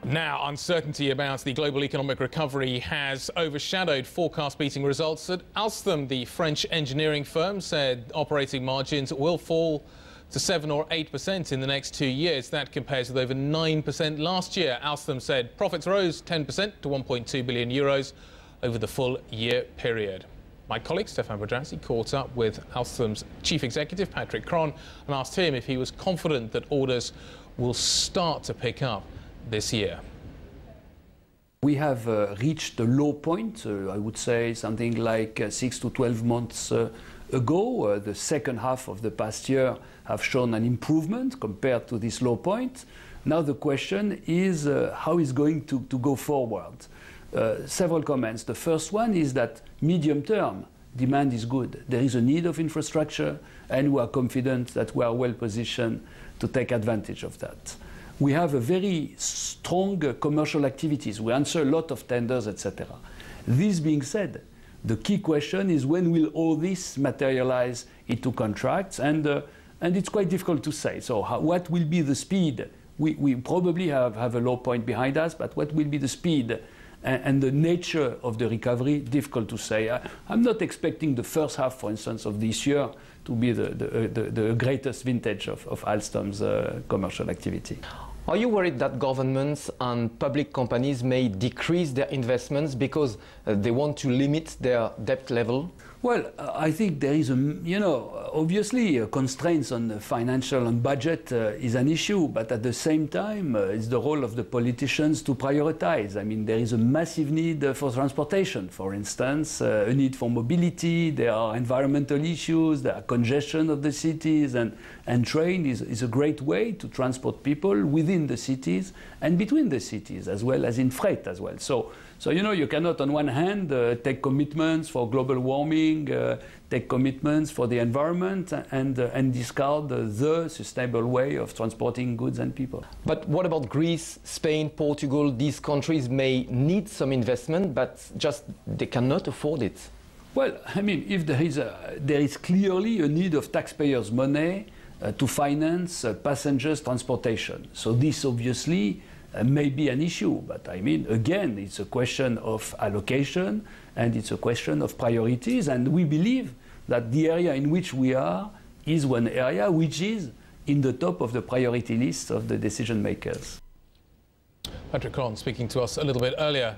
Now, uncertainty about the global economic recovery has overshadowed forecast-beating results at Alstom. The French engineering firm said operating margins will fall to 7 or 8% in the next 2 years. That compares with over 9% last year. Alstom said profits rose 10% to 1.2 billion euros over the full year period. My colleague Stefan Bodransky caught up with Alstom's chief executive Patrick Kron and asked him if he was confident that orders will start to pick up this year. We have reached a low point, I would say something like 6 to 12 months ago. The second half of the past year have shown an improvement compared to this low point. Now the question is how it's going to go forward. Several comments. The first one is that medium term demand is good. There is a need of infrastructure and we are confident that we are well positioned to take advantage of that. We have a very strong commercial activities. We answer a lot of tenders, etc. This being said, the key question is when will all this materialize into contracts, and it's quite difficult to say. So what will be the speed? We probably have a low point behind us, but what will be the speed and the nature of the recovery? Difficult to say. I'm not expecting the first half, for instance, of this year to be the greatest vintage of Alstom's commercial activity. Are you worried that governments and public companies may decrease their investments because they want to limit their debt level? Well, I think there is obviously constraints on the financial and budget is an issue, but at the same time, it's the role of the politicians to prioritize. I mean, there is a massive need for transportation, for instance, a need for mobility, there are environmental issues, there are congestion of the cities, and train is a great way to transport people within the cities and between the cities, as well as in freight as well. So you cannot on one hand take commitments for global warming, take commitments for the environment and discard the sustainable way of transporting goods and people. But what about Greece, Spain, Portugal? These countries may need some investment, but just they cannot afford it. Well, I mean, if there is clearly a need of taxpayers' money to finance passengers' transportation. So this obviously may be an issue, but I mean, again, it's a question of allocation and it's a question of priorities, and we believe that the area in which we are is one area which is in the top of the priority list of the decision makers. Patrick Kron speaking to us a little bit earlier.